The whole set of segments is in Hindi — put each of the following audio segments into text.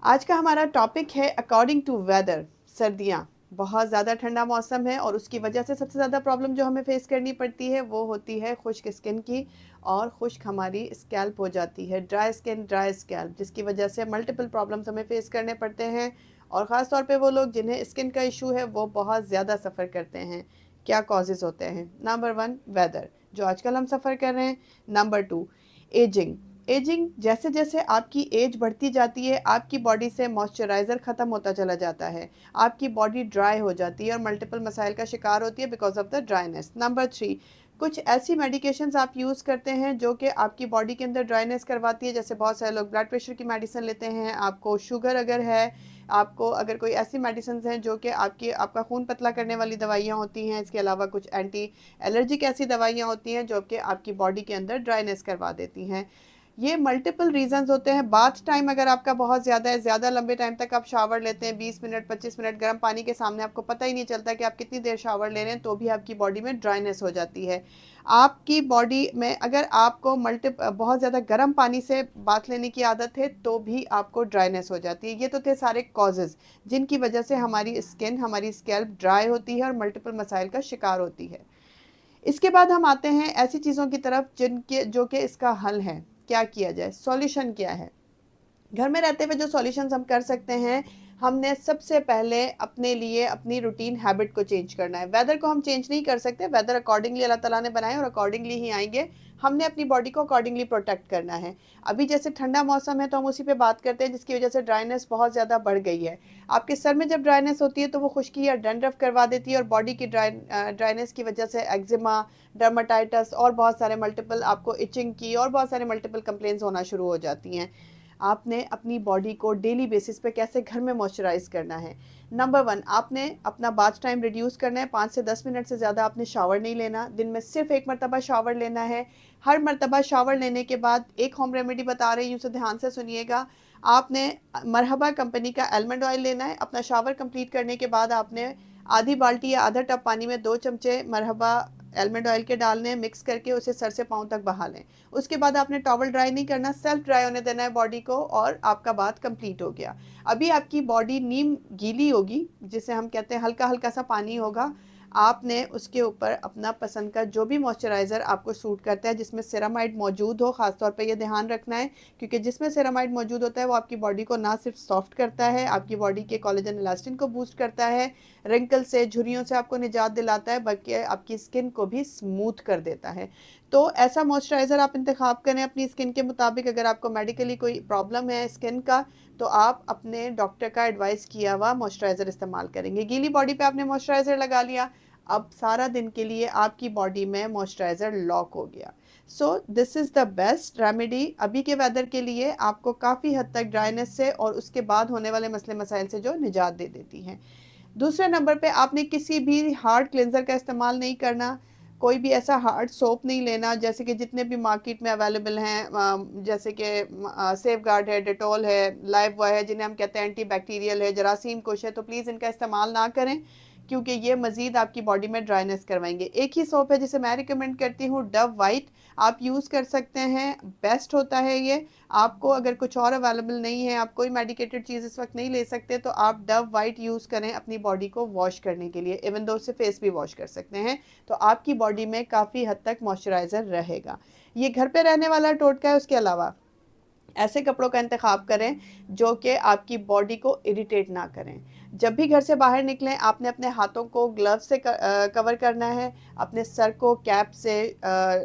आज का हमारा टॉपिक है अकॉर्डिंग टू वेदर। सर्दियाँ, बहुत ज़्यादा ठंडा मौसम है और उसकी वजह से सबसे ज़्यादा प्रॉब्लम जो हमें फेस करनी पड़ती है वो होती है खुश्क स्किन की। और खुश्क हमारी स्कैल्प हो जाती है, ड्राई स्किन, ड्राई स्कैल्प, जिसकी वजह से मल्टीपल प्रॉब्लम्स हमें फेस करने पड़ते हैं। और ख़ास तौर पे वो लोग जिन्हें स्किन का इशू है वो बहुत ज़्यादा सफ़र करते हैं। क्या कॉजेज़ होते हैं? नंबर वन, वेदर, जो आजकल हम सफ़र कर रहे हैं। Number two, ageing. एजिंग, जैसे जैसे आपकी एज बढ़ती जाती है आपकी बॉडी से मॉइस्चराइज़र ख़त्म होता चला जाता है, आपकी बॉडी ड्राई हो जाती है और मल्टीपल मसाइल का शिकार होती है because of the dryness. Number three, कुछ ऐसी मेडिकेशंस आप यूज़ करते हैं जो कि आपकी बॉडी के अंदर ड्राइनेस करवाती है। जैसे बहुत सारे लोग ब्लड प्रेशर की मेडिसिन लेते हैं, आपको शुगर अगर है, आपको अगर कोई ऐसी मेडिसिन हैं जो कि आपका खून पतला करने वाली दवाइयाँ होती हैं। इसके अलावा कुछ एंटी एलर्जिक ऐसी दवाइयाँ होती हैं जो कि आपकी बॉडी के अंदर ड्राइनेस करवा देती हैं। ये मल्टीपल रीजंस होते हैं। बाथ टाइम अगर आपका बहुत ज़्यादा है, ज़्यादा लंबे टाइम तक आप शावर लेते हैं, 20 मिनट 25 मिनट गर्म पानी के सामने, आपको पता ही नहीं चलता कि आप कितनी देर शावर ले रहे हैं, तो भी आपकी बॉडी में ड्राइनेस हो जाती है। आपकी बॉडी में अगर आपको बहुत ज़्यादा गर्म पानी से बाथ लेने की आदत है तो भी आपको ड्राइनेस हो जाती है। ये तो थे सारे कॉजेज़ जिनकी वजह से हमारी स्किन, हमारी स्कैल्प ड्राई होती है और मल्टीपल मसाइल का शिकार होती है। इसके बाद हम आते हैं ऐसी चीज़ों की तरफ जिनके जो कि इसका हल है। क्या किया जाए? सॉल्यूशन क्या है? घर में रहते हुए जो सॉल्यूशंस हम कर सकते हैं, हमने सबसे पहले अपने लिए अपनी रूटीन हैबिट को चेंज करना है। वेदर को हम चेंज नहीं कर सकते, वेदर अकॉर्डिंगली अल्लाह ताला ने बनाए और अकॉर्डिंगली ही आएंगे। हमने अपनी बॉडी को अकॉर्डिंगली प्रोटेक्ट करना है। अभी जैसे ठंडा मौसम है तो हम उसी पे बात करते हैं, जिसकी वजह से ड्राइनेस बहुत ज़्यादा बढ़ गई है। आपके सर में जब ड्राइनेस होती है तो वो खुश्की या डैंड्रफ करवा देती है और बॉडी की ड्राइनेस की वजह से एक्जिमा, डर्माटाइटिस और बहुत सारे मल्टीपल आपको इचिंग की और बहुत सारे मल्टीपल कंप्लेंट्स होना शुरू हो जाती हैं। आपने अपनी बॉडी को डेली बेसिस पे कैसे घर में मॉइस्चराइज करना है? नंबर वन, आपने अपना बाथ टाइम रिड्यूस करना है। 5 से 10 मिनट से ज़्यादा आपने शावर नहीं लेना, दिन में सिर्फ एक मरतबा शावर लेना है। हर मरतबा शावर लेने के बाद एक होम रेमेडी बता रही हूँ, उसे ध्यान से सुनिएगा। आपने मरहबा कंपनी का आलमंड ऑयल लेना है। अपना शावर कंप्लीट करने के बाद आपने आधी बाल्टी या आधा टब पानी में 2 चमचे मरहबा आलमंड ऑयल के डालने हैं, मिक्स करके उसे सर से पाँव तक बहा लें। उसके बाद आपने टॉवल ड्राई नहीं करना, सेल्फ ड्राई होने देना है बॉडी को और आपका बाथ कंप्लीट हो गया। अभी आपकी बॉडी नीम गीली होगी, जिसे हम कहते हैं हल्का हल्का सा पानी होगा। आपने उसके ऊपर अपना पसंद का जो भी मॉइस्चराइज़र आपको सूट करता है, जिसमें सेरामाइड मौजूद हो, ख़ासतौर पे ये ध्यान रखना है क्योंकि जिसमें सेरामाइड मौजूद होता है वो आपकी बॉडी को ना सिर्फ सॉफ्ट करता है, आपकी बॉडी के कोलेजन इलास्टिन को बूस्ट करता है, रिंकल से, झुर्रियों से आपको निजात दिलाता है, बल्कि आपकी स्किन को भी स्मूथ कर देता है। तो ऐसा मॉइस्चराइज़र आप इंतखाब करें अपनी स्किन के मुताबिक। अगर आपको मेडिकली कोई प्रॉब्लम है स्किन का तो आप अपने डॉक्टर का एडवाइस किया हुआ मॉइस्चराइज़र इस्तेमाल करेंगे। गीली बॉडी पे आपने मॉइस्चराइज़र लगा लिया, अब सारा दिन के लिए आपकी बॉडी में मॉइस्चराइज़र लॉक हो गया। So this is the best remedy अभी के वेदर के लिए, आपको काफ़ी हद तक ड्राइनेस से और उसके बाद होने वाले मसले मसाइल से जो निजात दे देती है। दूसरे नंबर पे आपने किसी भी हार्ड क्लेंजर का इस्तेमाल नहीं करना। कोई भी ऐसा हार्ड सोप नहीं लेना, जैसे कि जितने भी मार्केट में अवेलेबल हैं, जैसे कि सेफ गार्ड है, डेटॉल है, लाइफ बॉय है, जिन्हें हम कहते हैं एंटी बैक्टीरियल है, जरासीम कुश है, तो प्लीज़ इनका इस्तेमाल ना करें क्योंकि ये मज़ीद आपकी बॉडी में ड्राइनेस करवाएंगे। एक ही सोप है जिसे मैं रिकमेंड करती हूँ, डव वाइट, आप यूज़ कर सकते हैं, बेस्ट होता है ये। आपको अगर कुछ और अवेलेबल नहीं है, आप कोई मेडिकेटेड चीज़ इस वक्त नहीं ले सकते, तो आप डव वाइट यूज़ करें अपनी बॉडी को वॉश करने के लिए। इवन दो उससे फेस भी वॉश कर सकते हैं, तो आपकी बॉडी में काफ़ी हद तक मॉइस्चराइज़र रहेगा। ये घर पे रहने वाला टोटका है। उसके अलावा ऐसे कपड़ों का इंतखाब करें जो कि आपकी बॉडी को इरिटेट ना करें। जब भी घर से बाहर निकलें आपने अपने हाथों को ग्लव से कवर करना है, अपने सर को कैप से,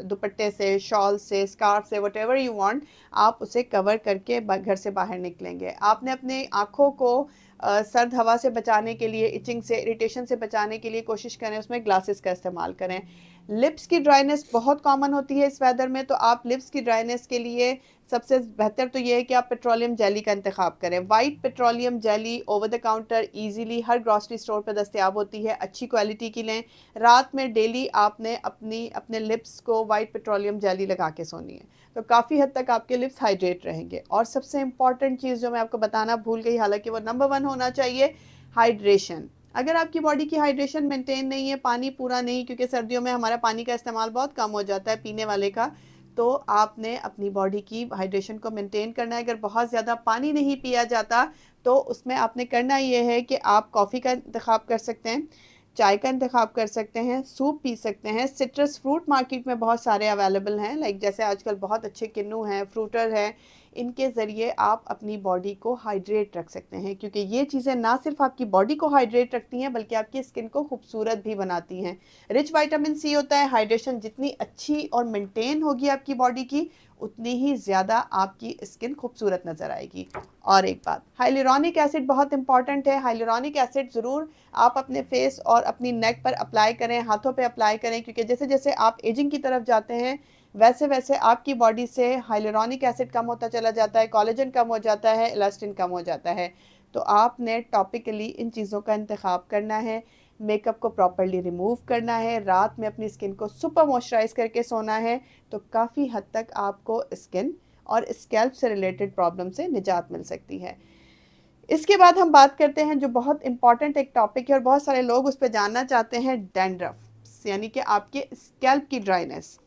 दुपट्टे से, शॉल से, स्कार्फ से, व्हाटएवर यू वांट, आप उसे कवर करके घर से बाहर निकलेंगे। आपने अपने आँखों को सर्द हवा से बचाने के लिए, इचिंग से, इरिटेशन से बचाने के लिए कोशिश करें उसमें ग्लासेस का इस्तेमाल करें। लिप्स की ड्राइनेस बहुत कॉमन होती है इस वेदर में, तो आप लिप्स की ड्राइनेस के लिए सबसे बेहतर तो ये है कि आप पेट्रोलियम जेली का इंतखाब करें। White petroleum jelly over the counter easily her grocery store पर दस्तयाब होती है, अच्छी क्वालिटी की लें। रात में डेली आपने अपने लिप्स को वाइट पेट्रोलियम जेली लगा के सोनी है, तो काफ़ी हद तक आपके लिप्स हाइड्रेट रहेंगे। और सबसे इंपॉर्टेंट चीज़ जो मैं आपको बताना भूल गई, हालांकि वो नंबर 1 होना चाहिए, हाइड्रेशन। अगर आपकी बॉडी की हाइड्रेशन मेंटेन नहीं है, पानी पूरा नहीं, क्योंकि सर्दियों में हमारा पानी का इस्तेमाल बहुत कम हो जाता है पीने वाले का, तो आपने अपनी बॉडी की हाइड्रेशन को मेंटेन करना है। अगर बहुत ज़्यादा पानी नहीं पिया जाता तो उसमें आपने करना ये है कि आप कॉफ़ी का इंतखाब कर सकते हैं, चाय का इंतखाब कर सकते हैं, सूप पी सकते हैं, सिट्रस फ्रूट मार्केट में बहुत सारे अवेलेबल हैं, लाइक जैसे आजकल बहुत अच्छे किन्नू हैं, फ्रूटर है, इनके ज़रिए आप अपनी बॉडी को हाइड्रेट रख सकते हैं, क्योंकि ये चीज़ें ना सिर्फ आपकी बॉडी को हाइड्रेट रखती हैं बल्कि आपकी स्किन को खूबसूरत भी बनाती हैं। रिच विटामिन सी होता है, हाइड्रेशन जितनी अच्छी और मेंटेन होगी आपकी बॉडी की, उतनी ही ज़्यादा आपकी स्किन खूबसूरत नज़र आएगी। और एक बात, हाइलुरोनिक एसिड बहुत इंपॉर्टेंट है। हाइलुरोनिक एसिड ज़रूर आप अपने फेस और अपनी नेक पर अप्लाई करें, हाथों पे अप्लाई करें, क्योंकि जैसे जैसे आप एजिंग की तरफ जाते हैं वैसे वैसे आपकी बॉडी से हाइलुरोनिक एसिड कम होता चला जाता है, कोलेजन कम हो जाता है, इलास्टिन कम हो जाता है। तो आपने टॉपिकली इन चीज़ों का इंतखाब करना है, मेकअप को प्रॉपरली रिमूव करना है, रात में अपनी स्किन को सुपर मॉइस्चराइज करके सोना है, तो काफ़ी हद तक आपको स्किन और स्कैल्प से रिलेटेड प्रॉब्लम से निजात मिल सकती है। इसके बाद हम बात करते हैं जो बहुत इंपॉर्टेंट एक टॉपिक है और बहुत सारे लोग उस पर जानना चाहते हैं, डैंड्रफ, यानी कि आपके स्कैल्प की ड्राइनेस।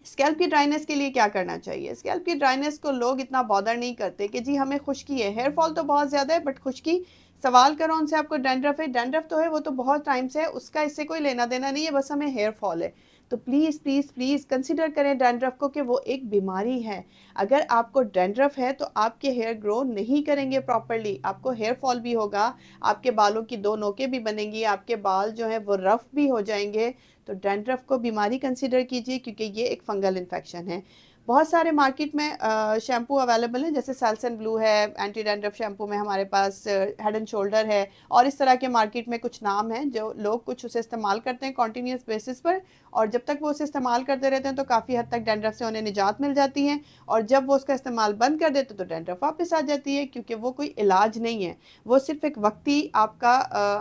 स्कैल्प की ड्राइनेस के लिए क्या करना चाहिए? स्कैल्प की ड्राइनेस को लोग इतना बॉदर नहीं करते कि जी हमें खुश्की है, हेयर फॉल तो बहुत ज़्यादा है बट खुश्की, सवाल करो उनसे आपको डैंड्रफ है, डैंड्रफ तो है, वो तो बहुत टाइम से है, उसका इससे कोई लेना देना नहीं है, बस हमें हेयर फॉल है। तो प्लीज़ प्लीज़ प्लीज़ कंसिडर करें डैंड्रफ को कि वो एक बीमारी है। अगर आपको डैंड्रफ है तो आपके हेयर ग्रो नहीं करेंगे प्रॉपरली, आपको हेयर फॉल भी होगा, आपके बालों की दो नोकें भी बनेंगी, आपके बाल जो हैं वो रफ भी हो जाएंगे। तो डैंड्रफ को बीमारी कंसीडर कीजिए, क्योंकि ये एक फंगल इन्फेक्शन है। बहुत सारे मार्केट में शैम्पू अवेलेबल हैं, जैसे सेल्सन ब्लू है, एंटी डैंड्रफ शैम्पू में हमारे पास हेड एंड शोल्डर है, और इस तरह के मार्केट में कुछ नाम हैं जो लोग कुछ उसे इस्तेमाल करते हैं कॉन्टीन्यूस बेसिस पर, और जब तक वो उसे इस्तेमाल करते रहते हैं तो काफ़ी हद तक डैंड्रफ से उन्हें निजात मिल जाती है, और जब वो उसका इस्तेमाल बंद कर देते तो डैंड्रफ वापस आ जाती है, क्योंकि वो कोई इलाज नहीं है, वो सिर्फ एक वक्ती आपका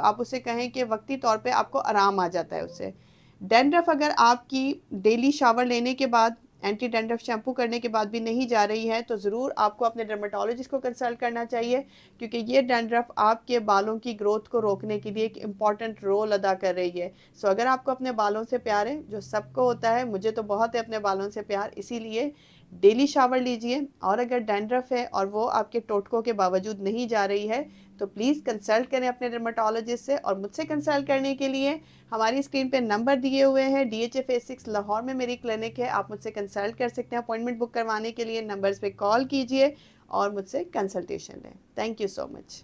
आप उसे कहें कि वक्ती तौर पे आपको आराम आ जाता है उससे। डैंड्रफ अगर आपकी डेली शावर लेने के बाद, एंटी डैंड्रफ शैम्पू करने के बाद भी नहीं जा रही है, तो ज़रूर आपको अपने डर्मेटोलॉजिस्ट को कंसल्ट करना चाहिए, क्योंकि ये डैंड्रफ आपके बालों की ग्रोथ को रोकने के लिए एक इम्पॉर्टेंट रोल अदा कर रही है। सो अगर आपको अपने बालों से प्यार है, जो सबको होता है, मुझे तो बहुत है अपने बालों से प्यार, इसीलिए डेली शावर लीजिए, और अगर डैंड्रफ है और वो आपके टोटकों के बावजूद नहीं जा रही है, तो प्लीज़ कंसल्ट करें अपने डर्मेटोलॉजिस्ट से। और मुझसे कंसल्ट करने के लिए हमारी स्क्रीन पे नंबर दिए हुए हैं, DHA फेस 6 लाहौर में मेरी क्लिनिक है, आप मुझसे कंसल्ट कर सकते हैं। अपॉइंटमेंट बुक करवाने के लिए नंबर्स पे कॉल कीजिए और मुझसे कंसल्टेशन लें। Thank you so much.